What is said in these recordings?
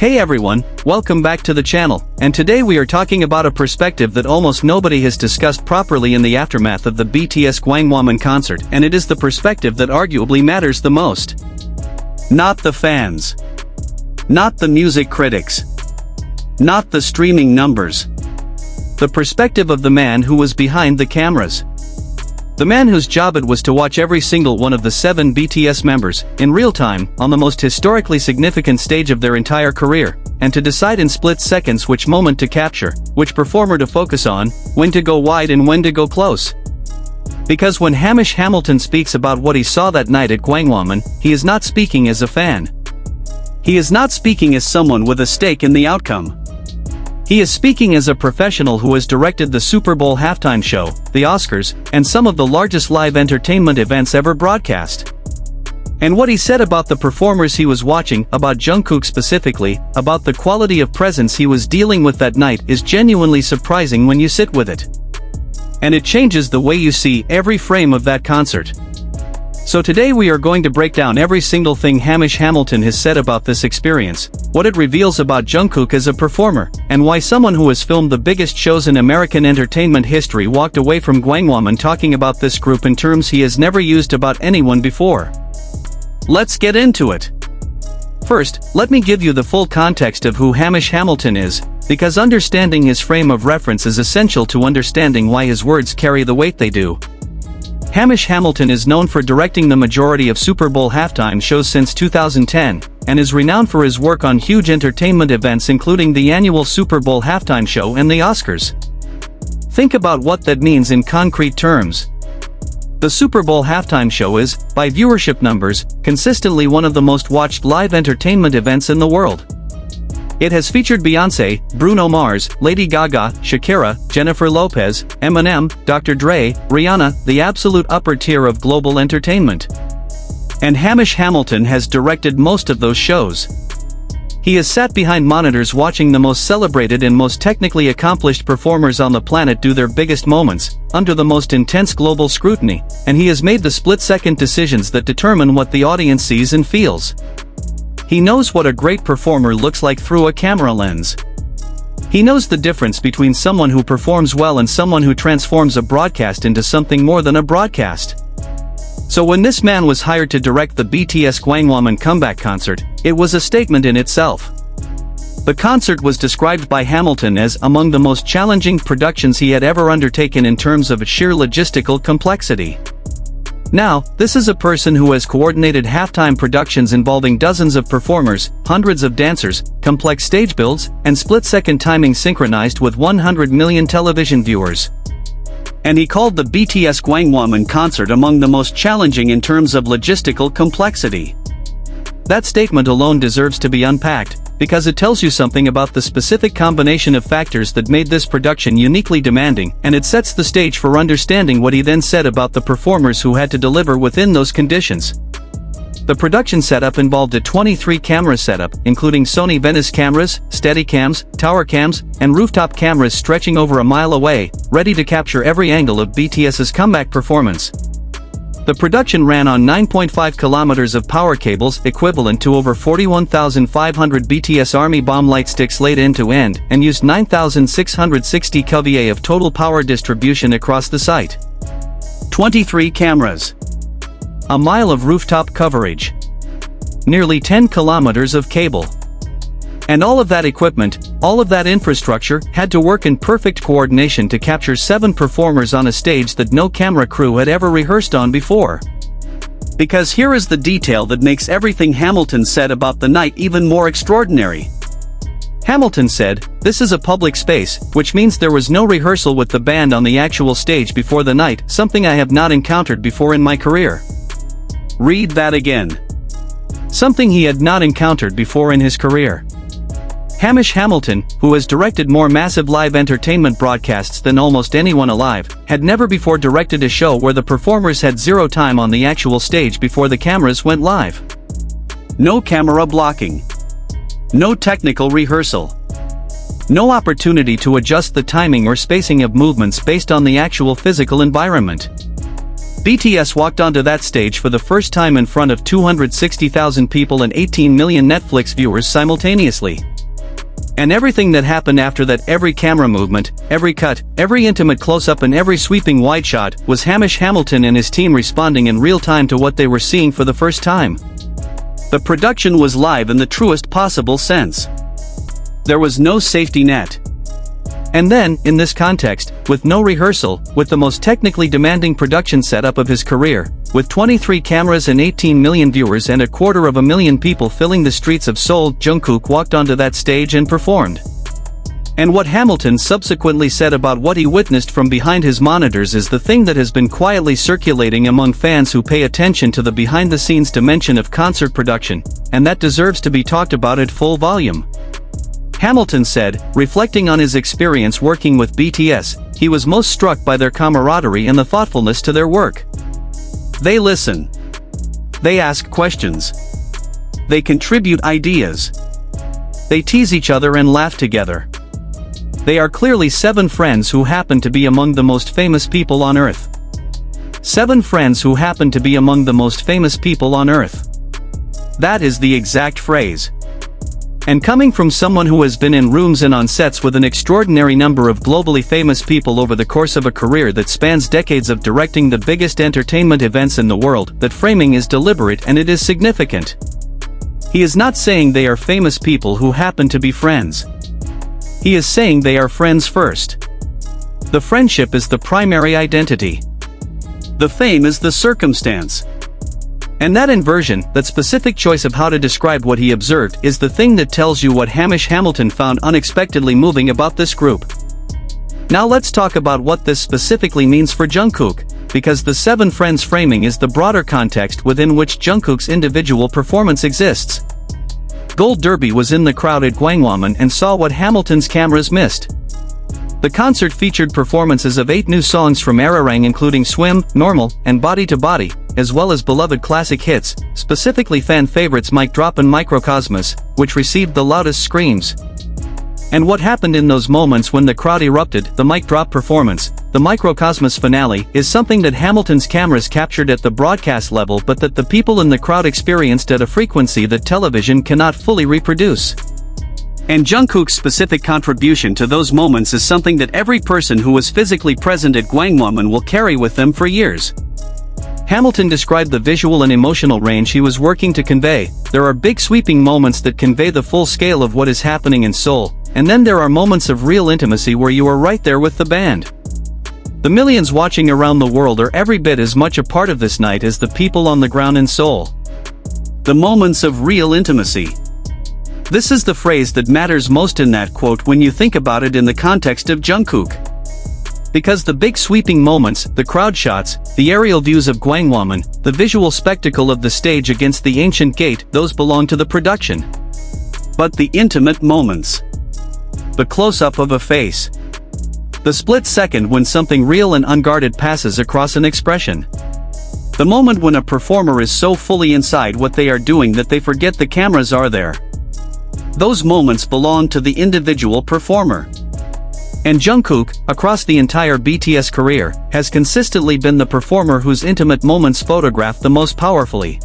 Hey everyone, welcome back to the channel, and today we are talking about a perspective that almost nobody has discussed properly in the aftermath of the BTS JiminMoment concert, and it is the perspective that arguably matters the most. Not the fans. Not the music critics. Not the streaming numbers. The perspective of the man who was behind the cameras. The man whose job it was to watch every single one of the 7 BTS members, in real time, on the most historically significant stage of their entire career, and to decide in split seconds which moment to capture, which performer to focus on, when to go wide and when to go close. Because when Hamish Hamilton speaks about what he saw that night at JiminMoment, he is not speaking as a fan. He is not speaking as someone with a stake in the outcome. He is speaking as a professional who has directed the Super Bowl halftime show, the Oscars, and some of the largest live entertainment events ever broadcast. And what he said about the performers he was watching, about Jungkook specifically, about the quality of presence he was dealing with that night is genuinely surprising when you sit with it. And it changes the way you see every frame of that concert. So today we are going to break down every single thing Hamish Hamilton has said about this experience, what it reveals about Jungkook as a performer, and why someone who has filmed the biggest shows in American entertainment history walked away from JiminMoment talking about this group in terms he has never used about anyone before. Let's get into it. First, let me give you the full context of who Hamish Hamilton is, because understanding his frame of reference is essential to understanding why his words carry the weight they do. Hamish Hamilton is known for directing the majority of Super Bowl halftime shows since 2010, and is renowned for his work on huge entertainment events including the annual Super Bowl halftime show and the Oscars. Think about what that means in concrete terms. The Super Bowl halftime show is, by viewership numbers, consistently one of the most watched live entertainment events in the world. It has featured Beyoncé, Bruno Mars, Lady Gaga, Shakira, Jennifer Lopez, Eminem, Dr. Dre, Rihanna, the absolute upper tier of global entertainment. And Hamish Hamilton has directed most of those shows. He has sat behind monitors watching the most celebrated and most technically accomplished performers on the planet do their biggest moments, under the most intense global scrutiny, and he has made the split-second decisions that determine what the audience sees and feels. He knows what a great performer looks like through a camera lens. He knows the difference between someone who performs well and someone who transforms a broadcast into something more than a broadcast. So when this man was hired to direct the BTS JiminMoment comeback concert, it was a statement in itself. The concert was described by Hamilton as among the most challenging productions he had ever undertaken in terms of sheer logistical complexity. Now, this is a person who has coordinated halftime productions involving dozens of performers, hundreds of dancers, complex stage builds, and split-second timing synchronized with 100 million television viewers. And he called the BTS JiminMoment concert among the most challenging in terms of logistical complexity. That statement alone deserves to be unpacked, because it tells you something about the specific combination of factors that made this production uniquely demanding, and it sets the stage for understanding what he then said about the performers who had to deliver within those conditions. The production setup involved a 23-camera setup, including Sony Venice cameras, Steadicams, tower cams, and rooftop cameras stretching over a mile away, ready to capture every angle of BTS's comeback performance. The production ran on 9.5 kilometers of power cables equivalent to over 41,500 BTS Army bomb light sticks laid end-to-end, and used 9,660 kVA of total power distribution across the site. 23 cameras. A mile of rooftop coverage. Nearly 10 kilometers of cable. And all of that equipment, all of that infrastructure, had to work in perfect coordination to capture 7 performers on a stage that no camera crew had ever rehearsed on before. Because here is the detail that makes everything Hamilton said about the night even more extraordinary. Hamilton said, "This is a public space, which means there was no rehearsal with the band on the actual stage before the night, something I have not encountered before in my career." Read that again. Something he had not encountered before in his career. Hamish Hamilton, who has directed more massive live entertainment broadcasts than almost anyone alive, had never before directed a show where the performers had zero time on the actual stage before the cameras went live. No camera blocking. No technical rehearsal. No opportunity to adjust the timing or spacing of movements based on the actual physical environment. BTS walked onto that stage for the first time in front of 260,000 people and 18 million Netflix viewers simultaneously. And everything that happened after that, every camera movement, every cut, every intimate close-up and every sweeping wide shot, was Hamish Hamilton and his team responding in real time to what they were seeing for the first time. The production was live in the truest possible sense. There was no safety net. And then, in this context, with no rehearsal, with the most technically demanding production setup of his career, with 23 cameras and 18 million viewers and 250,000 people filling the streets of Seoul, Jungkook walked onto that stage and performed. And what Hamilton subsequently said about what he witnessed from behind his monitors is the thing that has been quietly circulating among fans who pay attention to the behind-the-scenes dimension of concert production, and that deserves to be talked about at full volume. Hamilton said, reflecting on his experience working with BTS, he was most struck by their camaraderie and the thoughtfulness to their work. They listen. They ask questions. They contribute ideas. They tease each other and laugh together. They are clearly 7 friends who happen to be among the most famous people on Earth. 7 friends who happen to be among the most famous people on Earth. That is the exact phrase. And coming from someone who has been in rooms and on sets with an extraordinary number of globally famous people over the course of a career that spans decades of directing the biggest entertainment events in the world, that framing is deliberate and it is significant. He is not saying they are famous people who happen to be friends. He is saying they are friends first. The friendship is the primary identity. The fame is the circumstance. And that inversion, that specific choice of how to describe what he observed, is the thing that tells you what Hamish Hamilton found unexpectedly moving about this group. Now let's talk about what this specifically means for Jungkook, because the 7 friends framing is the broader context within which Jungkook's individual performance exists. Gold Derby was in the crowd at Gwangwamun and saw what Hamilton's cameras missed. The concert featured performances of 8 new songs from Ararang, including Swim, Normal, and Body to Body, as well as beloved classic hits, specifically fan favorites Mic Drop and Microcosmos, which received the loudest screams. And what happened in those moments when the crowd erupted, the Mic Drop performance, the Microcosmos finale, is something that Hamilton's cameras captured at the broadcast level but that the people in the crowd experienced at a frequency that television cannot fully reproduce. And Jungkook's specific contribution to those moments is something that every person who was physically present at Gwangwamun will carry with them for years. Hamilton described the visual and emotional range he was working to convey. There are big sweeping moments that convey the full scale of what is happening in Seoul, and then there are moments of real intimacy where you are right there with the band. The millions watching around the world are every bit as much a part of this night as the people on the ground in Seoul. The moments of real intimacy. This is the phrase that matters most in that quote when you think about it in the context of Jungkook. Because the big sweeping moments, the crowd shots, the aerial views of Gwangwamun, the visual spectacle of the stage against the ancient gate, those belong to the production. But the intimate moments. The close-up of a face. The split second when something real and unguarded passes across an expression. The moment when a performer is so fully inside what they are doing that they forget the cameras are there. Those moments belong to the individual performer. And Jungkook, across the entire BTS career, has consistently been the performer whose intimate moments photograph the most powerfully.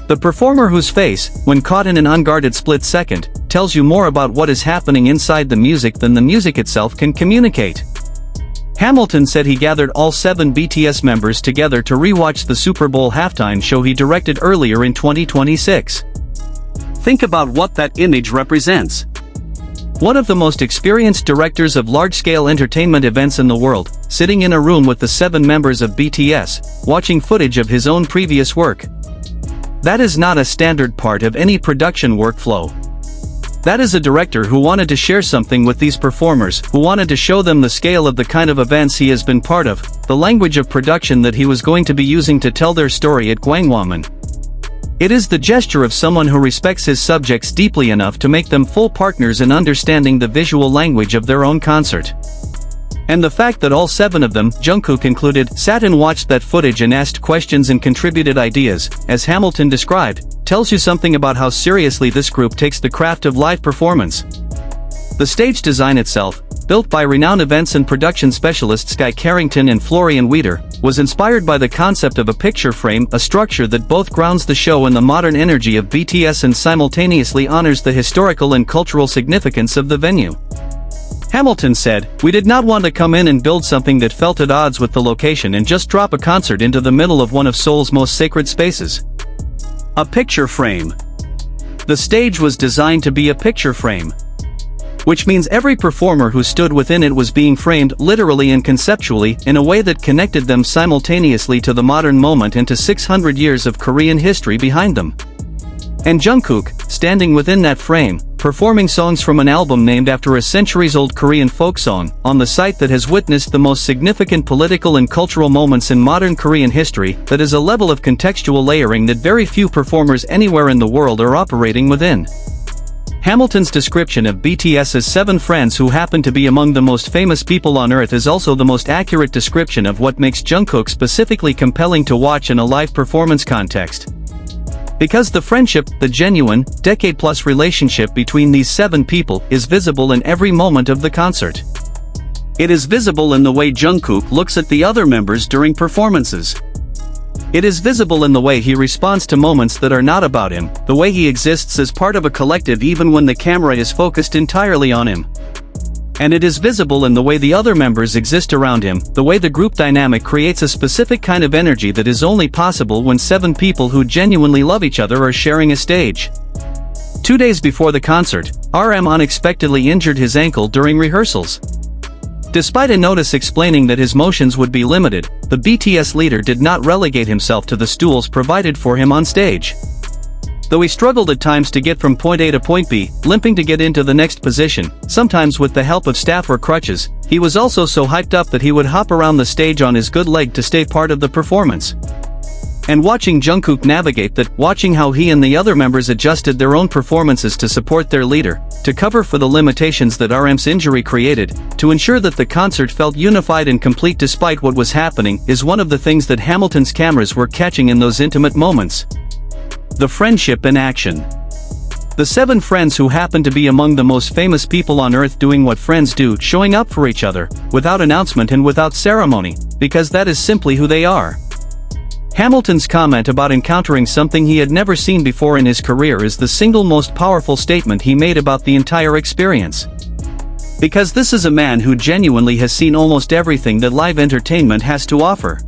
The performer whose face, when caught in an unguarded split second, tells you more about what is happening inside the music than the music itself can communicate. Hamilton said he gathered all 7 BTS members together to rewatch the Super Bowl halftime show he directed earlier in 2026. Think about what that image represents. One of the most experienced directors of large-scale entertainment events in the world, sitting in a room with the 7 members of BTS, watching footage of his own previous work. That is not a standard part of any production workflow. That is a director who wanted to share something with these performers, who wanted to show them the scale of the kind of events he has been part of, the language of production that he was going to be using to tell their story at Gwangwamun. It is the gesture of someone who respects his subjects deeply enough to make them full partners in understanding the visual language of their own concert. And the fact that all 7 of them, Jungkook included, sat and watched that footage and asked questions and contributed ideas, as Hamilton described, tells you something about how seriously this group takes the craft of live performance. The stage design itself, built by renowned events and production specialists Guy Carrington and Florian Weider, was inspired by the concept of a picture frame, a structure that both grounds the show in the modern energy of BTS and simultaneously honors the historical and cultural significance of the venue. Hamilton said, "We did not want to come in and build something that felt at odds with the location and just drop a concert into the middle of one of Seoul's most sacred spaces." A picture frame. The stage was designed to be a picture frame, which means every performer who stood within it was being framed literally and conceptually in a way that connected them simultaneously to the modern moment and to 600 years of Korean history behind them. And Jungkook, standing within that frame, performing songs from an album named after a centuries-old Korean folk song, on the site that has witnessed the most significant political and cultural moments in modern Korean history, that is a level of contextual layering that very few performers anywhere in the world are operating within. Hamilton's description of BTS's 7 friends who happen to be among the most famous people on earth is also the most accurate description of what makes Jungkook specifically compelling to watch in a live performance context. Because the friendship, the genuine, decade-plus relationship between these 7 people, is visible in every moment of the concert. It is visible in the way Jungkook looks at the other members during performances. It is visible in the way he responds to moments that are not about him, the way he exists as part of a collective even when the camera is focused entirely on him. And it is visible in the way the other members exist around him, the way the group dynamic creates a specific kind of energy that is only possible when 7 people who genuinely love each other are sharing a stage. 2 days before the concert, RM unexpectedly injured his ankle during rehearsals. Despite a notice explaining that his motions would be limited, the BTS leader did not relegate himself to the stools provided for him on stage. Though he struggled at times to get from point A to point B, limping to get into the next position, sometimes with the help of staff or crutches, he was also so hyped up that he would hop around the stage on his good leg to stay part of the performance. And watching Jungkook navigate that, watching how he and the other members adjusted their own performances to support their leader, to cover for the limitations that RM's injury created, to ensure that the concert felt unified and complete despite what was happening, is one of the things that Hamilton's cameras were catching in those intimate moments. The friendship in action. The 7 friends who happen to be among the most famous people on earth doing what friends do, showing up for each other, without announcement and without ceremony, because that is simply who they are. Hamilton's comment about encountering something he had never seen before in his career is the single most powerful statement he made about the entire experience. Because this is a man who genuinely has seen almost everything that live entertainment has to offer.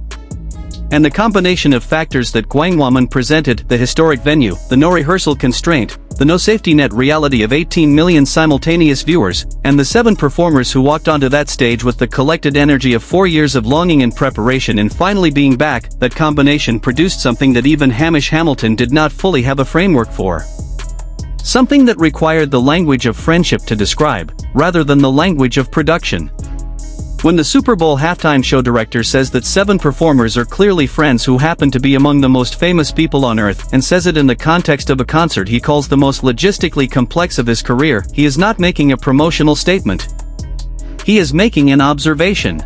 And the combination of factors that Gwangwon presented, the historic venue, the no rehearsal constraint, the no safety net reality of 18 million simultaneous viewers, and the 7 performers who walked onto that stage with the collected energy of 4 years of longing and preparation and finally being back, that combination produced something that even Hamish Hamilton did not fully have a framework for. Something that required the language of friendship to describe, rather than the language of production. When the Super Bowl halftime show director says that 7 performers are clearly friends who happen to be among the most famous people on earth, and says it in the context of a concert he calls the most logistically complex of his career, he is not making a promotional statement. He is making an observation.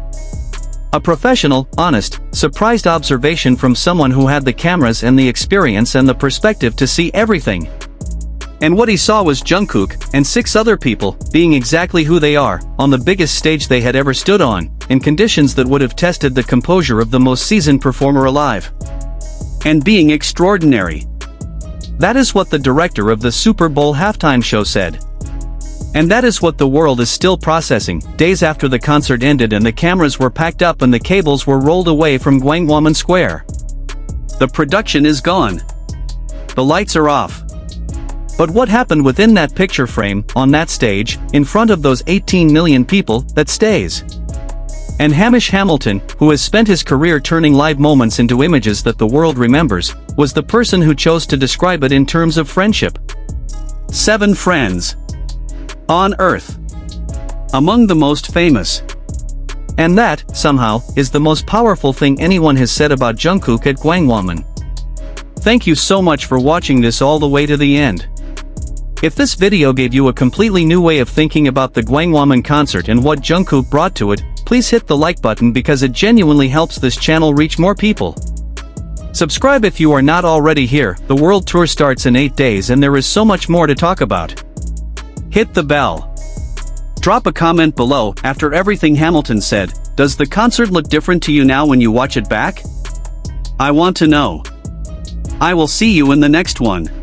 A professional, honest, surprised observation from someone who had the cameras and the experience and the perspective to see everything. And what he saw was Jungkook, and 6 other people, being exactly who they are, on the biggest stage they had ever stood on, in conditions that would have tested the composure of the most seasoned performer alive. And being extraordinary. That is what the director of the Super Bowl halftime show said. And that is what the world is still processing, days after the concert ended and the cameras were packed up and the cables were rolled away from Gwangwon Square. The production is gone. The lights are off. But what happened within that picture frame, on that stage, in front of those 18 million people, that stays? And Hamish Hamilton, who has spent his career turning live moments into images that the world remembers, was the person who chose to describe it in terms of friendship. 7 friends. On Earth. Among the most famous. And that, somehow, is the most powerful thing anyone has said about Jungkook at Gwangwon. Thank you so much for watching this all the way to the end. If this video gave you a completely new way of thinking about the Gwangwon concert and what Jungkook brought to it, please hit the like button because it genuinely helps this channel reach more people. Subscribe if you are not already here. The world tour starts in 8 days and there is so much more to talk about. Hit the bell. Drop a comment below. After everything Hamilton said, does the concert look different to you now when you watch it back? I want to know. I will see you in the next one.